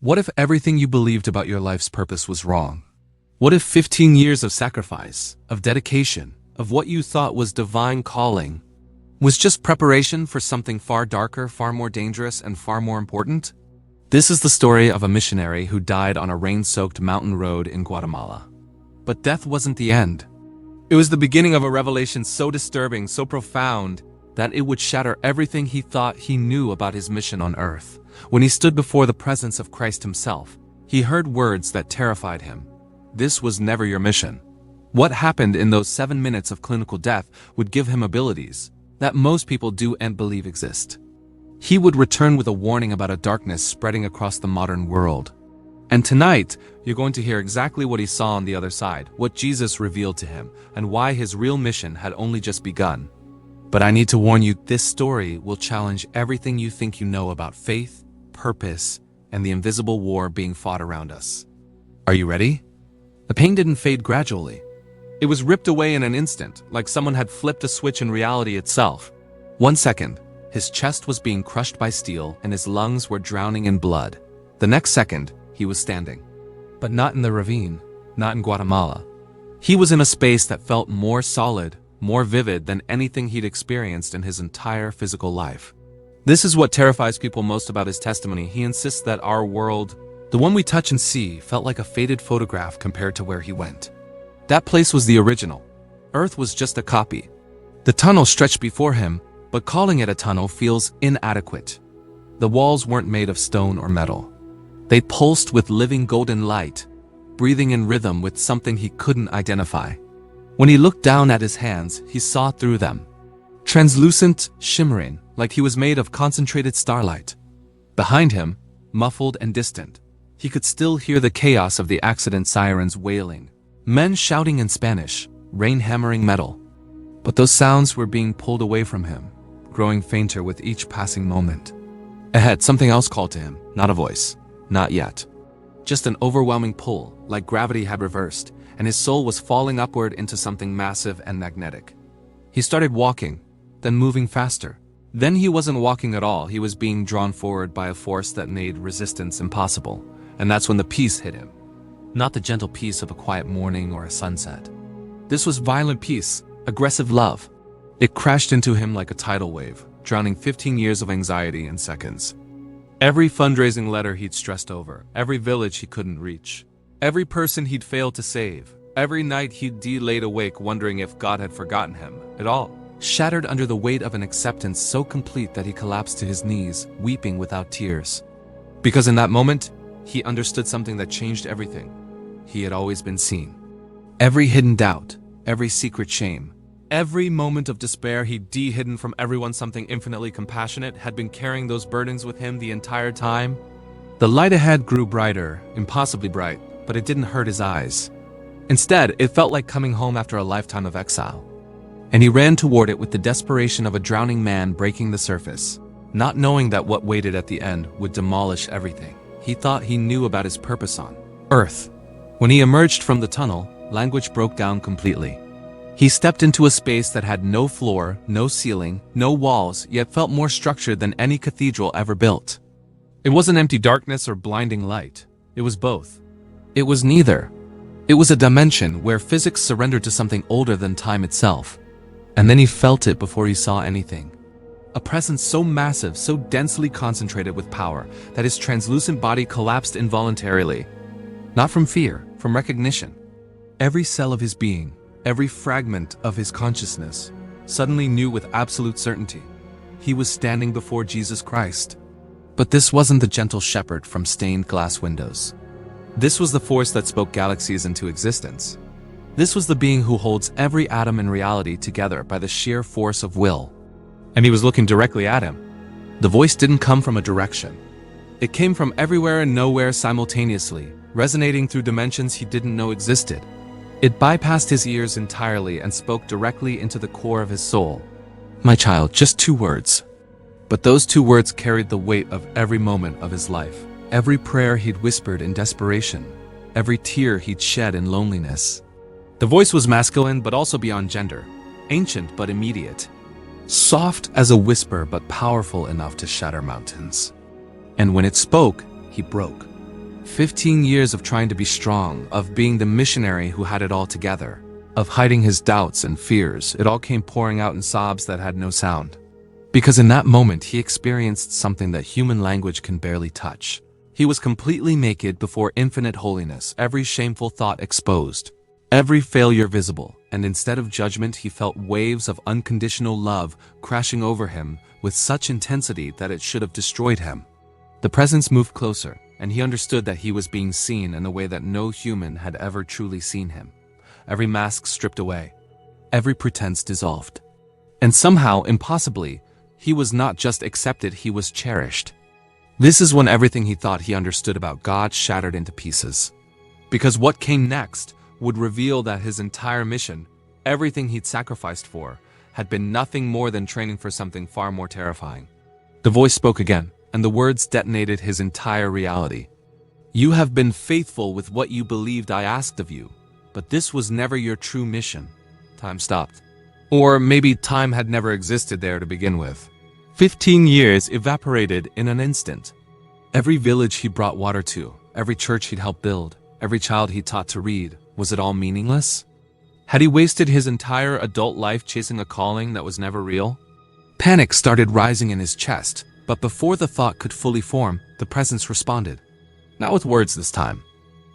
What if everything you believed about your life's purpose was wrong? What if 15 years of sacrifice, of dedication, of what you thought was divine calling, was just preparation for something far darker, far more dangerous, and far more important? This is the story of a missionary who died on a rain-soaked mountain road in Guatemala. But death wasn't the end. It was the beginning of a revelation so disturbing, so profound, that it would shatter everything he thought he knew about his mission on earth. When he stood before the presence of Christ himself, he heard words that terrified him. This was never your mission. What happened in those 7 minutes of clinical death would give him abilities that most people do and believe exist. He would return with a warning about a darkness spreading across the modern world. And tonight, you're going to hear exactly what he saw on the other side, what Jesus revealed to him, and why his real mission had only just begun. But I need to warn you, this story will challenge everything you think you know about faith, purpose, and the invisible war being fought around us. Are you ready? The pain didn't fade gradually. It was ripped away in an instant, like someone had flipped a switch in reality itself. 1 second, his chest was being crushed by steel and his lungs were drowning in blood. The next second, he was standing. But not in the ravine, not in Guatemala. He was in a space that felt more solid, more vivid than anything he'd experienced in his entire physical life. This is what terrifies people most about his testimony. He insists that our world, the one we touch and see, felt like a faded photograph compared to where he went. That place was the original. Earth was just a copy. The tunnel stretched before him, but calling it a tunnel feels inadequate. The walls weren't made of stone or metal. They pulsed with living golden light, breathing in rhythm with something he couldn't identify. When he looked down at his hands, he saw through them. Translucent, shimmering, like he was made of concentrated starlight. Behind him, muffled and distant, he could still hear the chaos of the accident sirens wailing. Men shouting in Spanish, rain hammering metal. But those sounds were being pulled away from him, growing fainter with each passing moment. Ahead, something else called to him, not a voice, not yet. Just an overwhelming pull, like gravity had reversed, and his soul was falling upward into something massive and magnetic. He started walking, then moving faster. Then he wasn't walking at all, he was being drawn forward by a force that made resistance impossible. And that's when the peace hit him. Not the gentle peace of a quiet morning or a sunset. This was violent peace, aggressive love. It crashed into him like a tidal wave, drowning 15 years of anxiety in seconds. Every fundraising letter he'd stressed over, every village he couldn't reach, every person he'd failed to save, every night he'd laid awake wondering if God had forgotten him, it all shattered under the weight of an acceptance so complete that he collapsed to his knees, weeping without tears. Because in that moment, he understood something that changed everything. He had always been seen. Every hidden doubt, every secret shame, every moment of despair he'd hidden from everyone something infinitely compassionate had been carrying those burdens with him the entire time. The light ahead grew brighter, impossibly bright, but it didn't hurt his eyes. Instead, it felt like coming home after a lifetime of exile. And he ran toward it with the desperation of a drowning man breaking the surface, not knowing that what waited at the end would demolish everything he thought he knew about his purpose on Earth. When he emerged from the tunnel, language broke down completely. He stepped into a space that had no floor, no ceiling, no walls, yet felt more structured than any cathedral ever built. It wasn't empty darkness or blinding light. It was both. It was neither. It was a dimension where physics surrendered to something older than time itself. And then he felt it before he saw anything. A presence so massive, so densely concentrated with power, that his translucent body collapsed involuntarily. Not from fear, from recognition. Every cell of his being, every fragment of his consciousness, suddenly knew with absolute certainty he was standing before Jesus Christ. But this wasn't the gentle shepherd from stained glass windows. This was the force that spoke galaxies into existence. This was the being who holds every atom in reality together by the sheer force of will. And he was looking directly at him. The voice didn't come from a direction. It came from everywhere and nowhere simultaneously, resonating through dimensions he didn't know existed. It bypassed his ears entirely and spoke directly into the core of his soul. "My child," just 2 words. But those 2 words carried the weight of every moment of his life. Every prayer he'd whispered in desperation. Every tear he'd shed in loneliness. The voice was masculine but also beyond gender. Ancient but immediate. Soft as a whisper but powerful enough to shatter mountains. And when it spoke, he broke. 15 years of trying to be strong, of being the missionary who had it all together, of hiding his doubts and fears. It all came pouring out in sobs that had no sound. Because in that moment, he experienced something that human language can barely touch. He was completely naked before infinite holiness, every shameful thought exposed, every failure visible, and instead of judgment, he felt waves of unconditional love crashing over him with such intensity that it should have destroyed him. The presence moved closer, and he understood that he was being seen in a way that no human had ever truly seen him. Every mask stripped away, every pretense dissolved. And somehow, impossibly, he was not just accepted, he was cherished. This is when everything he thought he understood about God shattered into pieces. Because what came next would reveal that his entire mission, everything he'd sacrificed for, had been nothing more than training for something far more terrifying. The voice spoke again, and the words detonated his entire reality. You have been faithful with what you believed I asked of you, but this was never your true mission. Time stopped. Or maybe time had never existed there to begin with. 15 years evaporated in an instant. Every village he brought water to, every church he'd helped build, every child he taught to read, was it all meaningless? Had he wasted his entire adult life chasing a calling that was never real? Panic started rising in his chest, but before the thought could fully form, the presence responded. Not with words this time.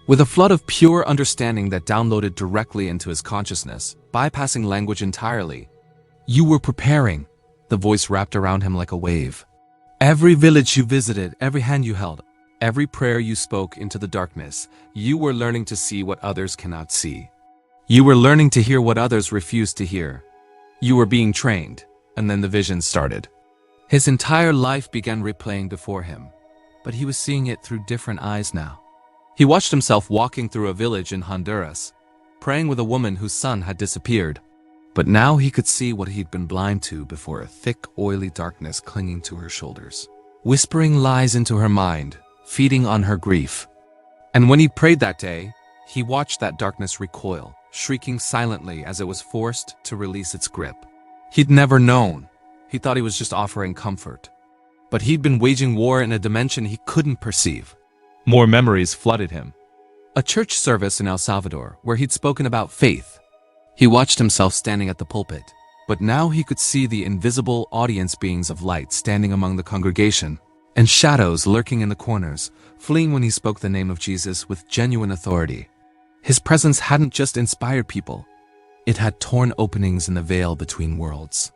With a flood of pure understanding that downloaded directly into his consciousness, bypassing language entirely. You were preparing. The voice wrapped around him like a wave. Every village you visited, every hand you held, every prayer you spoke into the darkness, you were learning to see what others cannot see. You were learning to hear what others refused to hear. You were being trained, and then the vision started. His entire life began replaying before him, but he was seeing it through different eyes now. He watched himself walking through a village in Honduras, praying with a woman whose son had disappeared. But now he could see what he'd been blind to before, a thick, oily darkness clinging to her shoulders, whispering lies into her mind, feeding on her grief. And when he prayed that day, he watched that darkness recoil, shrieking silently as it was forced to release its grip. He'd never known. He thought he was just offering comfort. But he'd been waging war in a dimension he couldn't perceive. More memories flooded him. A church service in El Salvador, where he'd spoken about faith. He watched himself standing at the pulpit, but now he could see the invisible audience beings of light standing among the congregation, and shadows lurking in the corners, fleeing when he spoke the name of Jesus with genuine authority. His presence hadn't just inspired people, it had torn openings in the veil between worlds.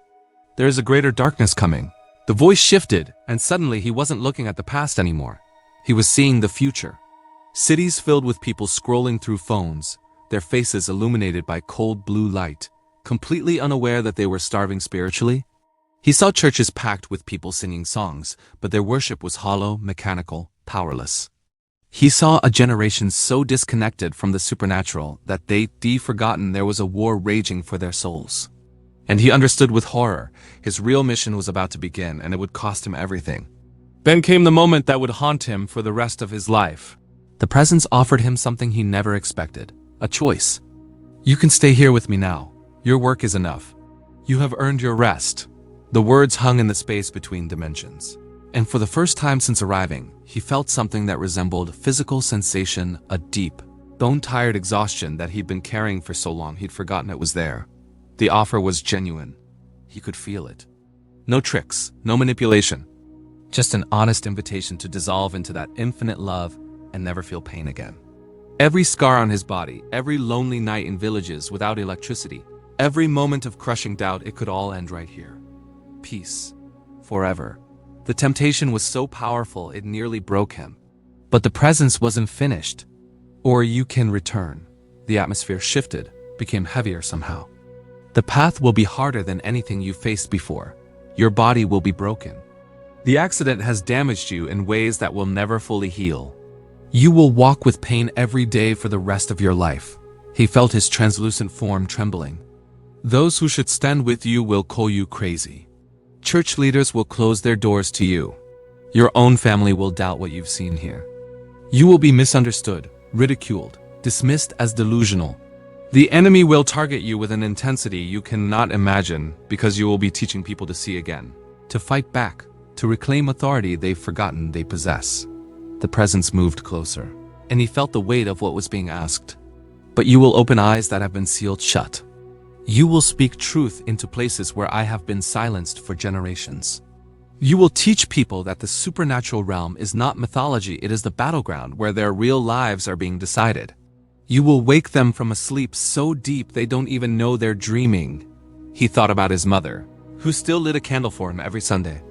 There is a greater darkness coming. The voice shifted, and suddenly he wasn't looking at the past anymore. He was seeing the future. Cities filled with people scrolling through phones, their faces illuminated by cold blue light, completely unaware that they were starving spiritually. He saw churches packed with people singing songs, but their worship was hollow, mechanical, powerless. He saw a generation so disconnected from the supernatural that they'd forgotten there was a war raging for their souls. And he understood with horror, his real mission was about to begin, and it would cost him everything. Then came the moment that would haunt him for the rest of his life. The presence offered him something he never expected. A choice. You can stay here with me now. Your work is enough. You have earned your rest. The words hung in the space between dimensions. And for the first time since arriving, he felt something that resembled physical sensation, a deep, bone-tired exhaustion that he'd been carrying for so long he'd forgotten it was there. The offer was genuine. He could feel it. No tricks, no manipulation. Just an honest invitation to dissolve into that infinite love and never feel pain again. Every scar on his body, every lonely night in villages without electricity, every moment of crushing doubt, it could all end right here. Peace. Forever. The temptation was so powerful it nearly broke him. But the presence wasn't finished. Or you can return. The atmosphere shifted, became heavier somehow. The path will be harder than anything you faced before. Your body will be broken. The accident has damaged you in ways that will never fully heal. You will walk with pain every day for the rest of your life. He felt his translucent form trembling. Those who should stand with you will call you crazy. Church leaders will close their doors to you. Your own family will doubt what you've seen here. You will be misunderstood, ridiculed, dismissed as delusional. The enemy will target you with an intensity you cannot imagine because you will be teaching people to see again, to fight back, to reclaim authority they've forgotten they possess. The presence moved closer. and he felt the weight of what was being asked. But you will open eyes that have been sealed shut. You will speak truth into places where I have been silenced for generations. You will teach people that the supernatural realm is not mythology, it is the battleground where their real lives are being decided. You will wake them from a sleep so deep they don't even know they're dreaming. He thought about his mother, who still lit a candle for him every Sunday.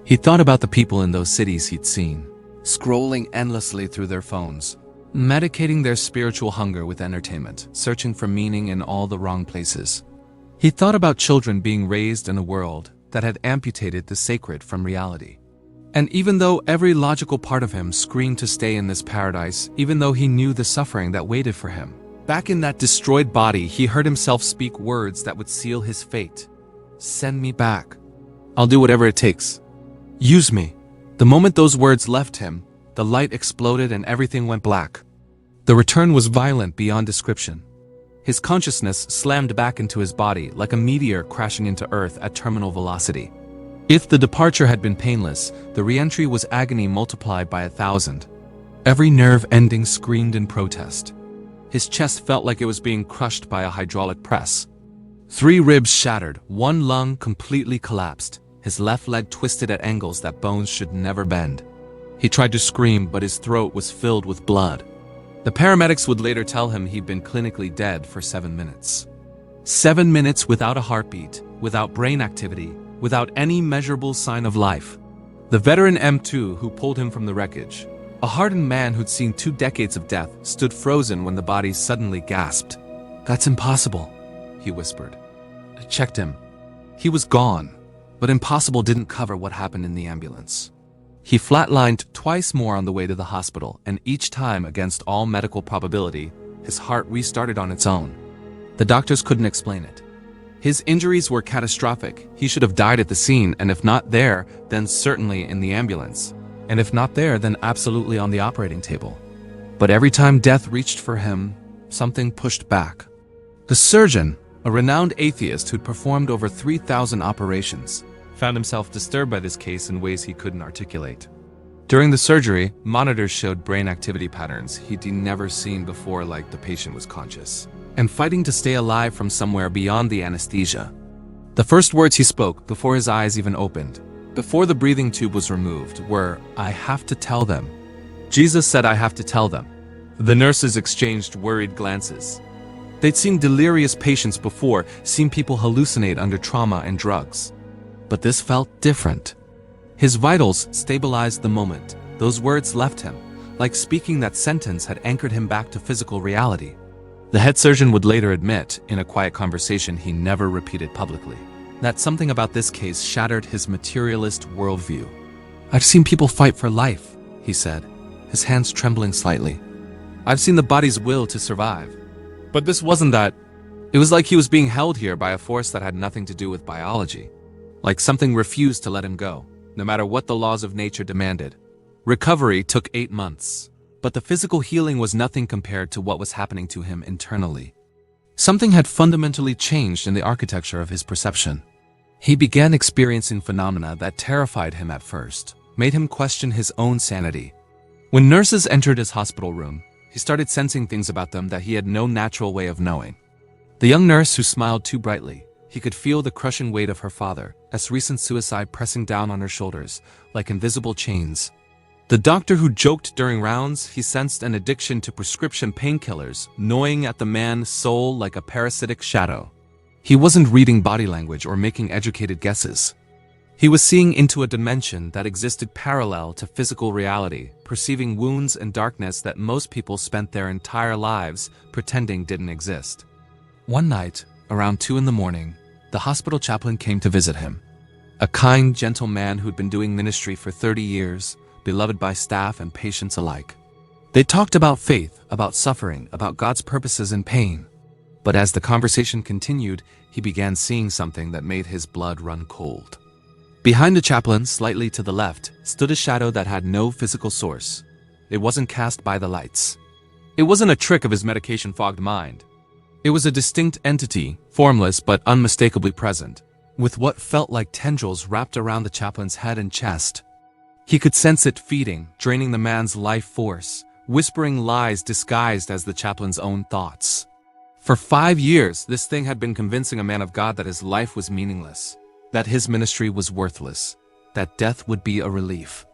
He thought about the people in those cities he'd seen, scrolling endlessly through their phones, medicating their spiritual hunger with entertainment, searching for meaning in all the wrong places. He thought about children being raised in a world that had amputated the sacred from reality. And even though every logical part of him screamed to stay in this paradise, even though he knew the suffering that waited for him, back in that destroyed body, he heard himself speak words that would seal his fate. Send me back. I'll do whatever it takes. Use me. The moment those words left him, the light exploded and everything went black. The return was violent beyond description. His consciousness slammed back into his body like a meteor crashing into Earth at terminal velocity. If the departure had been painless, the re-entry was agony multiplied by 1,000. Every nerve ending screamed in protest. His chest felt like it was being crushed by a hydraulic press. 3 ribs shattered, 1 lung completely collapsed. His left leg twisted at angles that bones should never bend. He tried to scream, but his throat was filled with blood. The paramedics would later tell him he'd been clinically dead for 7 minutes. 7 minutes without a heartbeat, without brain activity, without any measurable sign of life. The veteran M2 who pulled him from the wreckage, a hardened man who'd seen 2 decades of death, stood frozen when the body suddenly gasped. "That's impossible," he whispered. I checked him. He was gone, but impossible didn't cover what happened in the ambulance. He flatlined twice more on the way to the hospital, and each time, against all medical probability, his heart restarted on its own. The doctors couldn't explain it. His injuries were catastrophic. He should have died at the scene, and if not there, then certainly in the ambulance. And if not there, then absolutely on the operating table. But every time death reached for him, something pushed back. The surgeon, a renowned atheist who'd performed over 3,000 operations, found himself disturbed by this case in ways he couldn't articulate. During the surgery, monitors showed brain activity patterns he'd never seen before, like the patient was conscious and fighting to stay alive from somewhere beyond the anesthesia. The first words he spoke, before his eyes even opened, before the breathing tube was removed, were, "I have to tell them." Jesus said, "I have to tell them." The nurses exchanged worried glances. They'd seen delirious patients before, seen people hallucinate under trauma and drugs. But this felt different. His vitals stabilized the moment. Those words left him, like speaking that sentence had anchored him back to physical reality. The head surgeon would later admit, in a quiet conversation he never repeated publicly, that something about this case shattered his materialist worldview. "I've seen people fight for life," he said, his hands trembling slightly. "I've seen the body's will to survive. But this wasn't that. It was like he was being held here by a force that had nothing to do with biology. Like something refused to let him go, no matter what the laws of nature demanded." Recovery took 8 months, but the physical healing was nothing compared to what was happening to him internally. Something had fundamentally changed in the architecture of his perception. He began experiencing phenomena that terrified him at first, made him question his own sanity. When nurses entered his hospital room, he started sensing things about them that he had no natural way of knowing. The young nurse who smiled too brightly, he could feel the crushing weight of her father, as recent suicide pressing down on her shoulders, like invisible chains. The doctor who joked during rounds, he sensed an addiction to prescription painkillers, gnawing at the man's soul like a parasitic shadow. He wasn't reading body language or making educated guesses. He was seeing into a dimension that existed parallel to physical reality, perceiving wounds and darkness that most people spent their entire lives pretending didn't exist. One night, around 2 in the morning, the hospital chaplain came to visit him. A kind, gentle man who'd been doing ministry for 30 years, beloved by staff and patients alike. They talked about faith, about suffering, about God's purposes in pain. But as the conversation continued, he began seeing something that made his blood run cold. Behind the chaplain, slightly to the left, stood a shadow that had no physical source. It wasn't cast by the lights. It wasn't a trick of his medication-fogged mind. It was a distinct entity, formless but unmistakably present, with what felt like tendrils wrapped around the chaplain's head and chest. He could sense it feeding, draining the man's life force, whispering lies disguised as the chaplain's own thoughts. For 5 years, this thing had been convincing a man of God that his life was meaningless, that his ministry was worthless, that death would be a relief.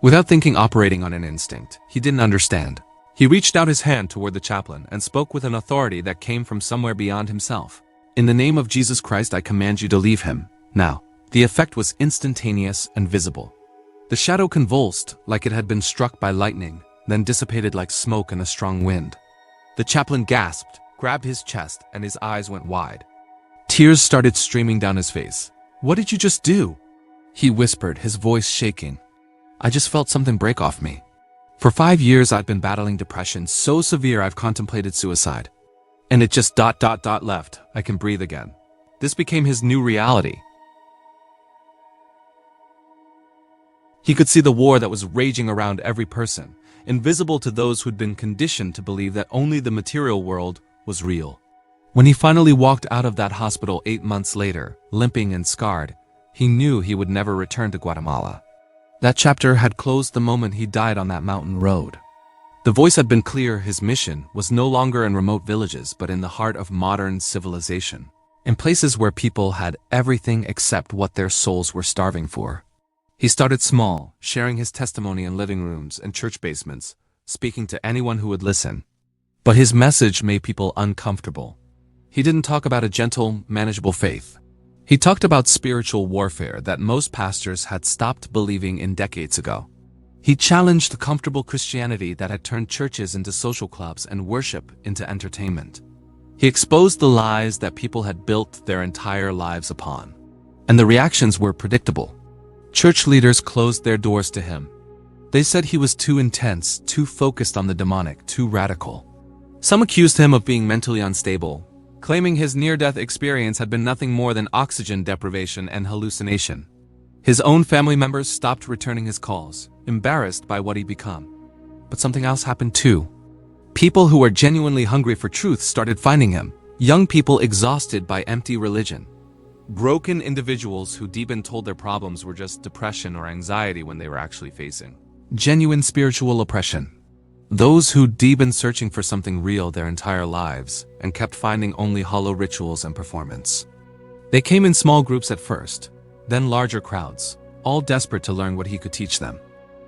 Without thinking, operating on an instinct, he didn't understand. He reached out his hand toward the chaplain and spoke with an authority that came from somewhere beyond himself. "In the name of Jesus Christ, I command you to leave him, now." The effect was instantaneous and visible. The shadow convulsed like it had been struck by lightning, then dissipated like smoke in a strong wind. The chaplain gasped, grabbed his chest, and his eyes went wide. Tears started streaming down his face. "What did you just do?" he whispered, his voice shaking. "I just felt something break off me. For 5 years I'd been battling depression so severe I've contemplated suicide. And it just left. I can breathe again." This became his new reality. He could see the war that was raging around every person, invisible to those who'd been conditioned to believe that only the material world was real. When he finally walked out of that hospital 8 months later, limping and scarred, he knew he would never return to Guatemala. That chapter had closed the moment he died on that mountain road. The voice had been clear. His mission was no longer in remote villages, but in the heart of modern civilization, in places where people had everything except what their souls were starving for. He started small, sharing his testimony in living rooms and church basements, speaking to anyone who would listen. But his message made people uncomfortable. He didn't talk about a gentle, manageable faith. He talked about spiritual warfare that most pastors had stopped believing in decades ago. He challenged the comfortable Christianity that had turned churches into social clubs and worship into entertainment. He exposed the lies that people had built their entire lives upon. And the reactions were predictable. Church leaders closed their doors to him. They said he was too intense, too focused on the demonic, too radical. Some accused him of being mentally unstable, claiming his near-death experience had been nothing more than oxygen deprivation and hallucination. His own family members stopped returning his calls, embarrassed by what he'd become. But something else happened too. People who were genuinely hungry for truth started finding him. Young people exhausted by empty religion. Broken individuals who deep in told their problems were just depression or anxiety when they were actually facing genuine spiritual oppression. Those who'd deep been searching for something real their entire lives and kept finding only hollow rituals and performance. They came in small groups at first, then larger crowds, all desperate to learn what he could teach them.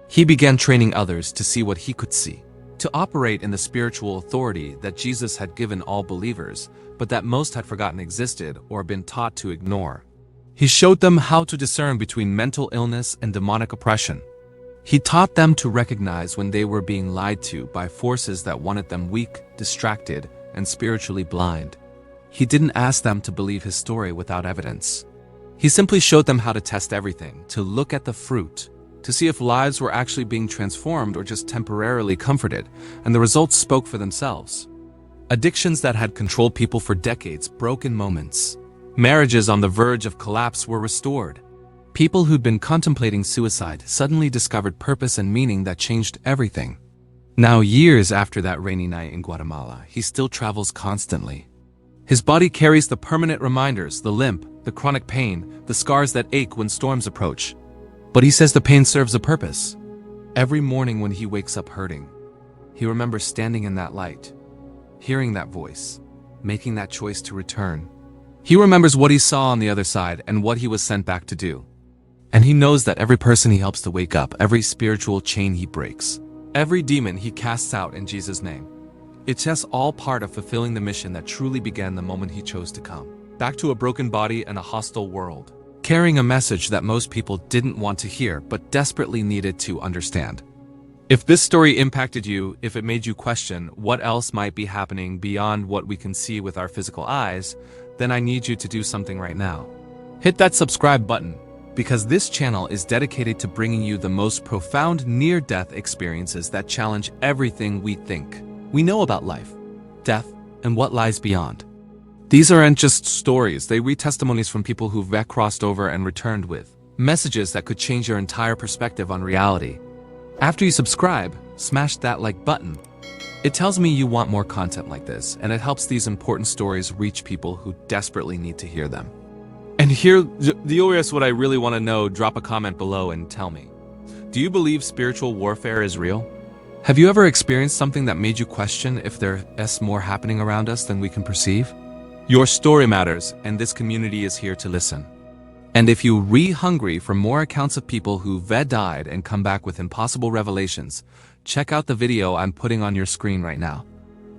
He began training others to see what he could see, to operate in the spiritual authority that Jesus had given all believers, but that most had forgotten existed or been taught to ignore. He showed them how to discern between mental illness and demonic oppression. He taught them to recognize when they were being lied to by forces that wanted them weak, distracted, and spiritually blind. He didn't ask them to believe his story without evidence. He simply showed them how to test everything, to look at the fruit, to see if lives were actually being transformed or just temporarily comforted, and the results spoke for themselves. Addictions that had controlled people for decades broke in moments. Marriages on the verge of collapse were restored. People who'd been contemplating suicide suddenly discovered purpose and meaning that changed everything. Now, years after that rainy night in Guatemala, he still travels constantly. His body carries the permanent reminders, the limp, the chronic pain, the scars that ache when storms approach. But he says the pain serves a purpose. Every morning when he wakes up hurting, he remembers standing in that light, hearing that voice, making that choice to return. He remembers what he saw on the other side and what he was sent back to do. And he knows that every person he helps to wake up, every spiritual chain he breaks, every demon he casts out in Jesus' name, it's just all part of fulfilling the mission that truly began the moment he chose to come back to a broken body and a hostile world, carrying a message that most people didn't want to hear but desperately needed to understand. If this story impacted you, if it made you question what else might be happening beyond what we can see with our physical eyes, then I need you to do something right now. Hit that subscribe button, because this channel is dedicated to bringing you the most profound near-death experiences that challenge everything we think we know about life, death, and what lies beyond. These aren't just stories, they read testimonies from people who've crossed over and returned with messages that could change your entire perspective on reality. After you subscribe, smash that like button. It tells me you want more content like this, and it helps these important stories reach people who desperately need to hear them. And here's what I really want to know. Drop a comment below and tell me. Do you believe spiritual warfare is real? Have you ever experienced something that made you question if there's more happening around us than we can perceive? Your story matters, and this community is here to listen. And if you're hungry for more accounts of people who've died and come back with impossible revelations, check out the video I'm putting on your screen right now.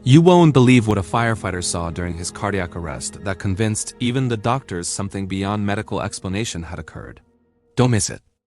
You won't believe what a firefighter saw during his cardiac arrest that convinced even the doctors something beyond medical explanation had occurred. Don't miss it.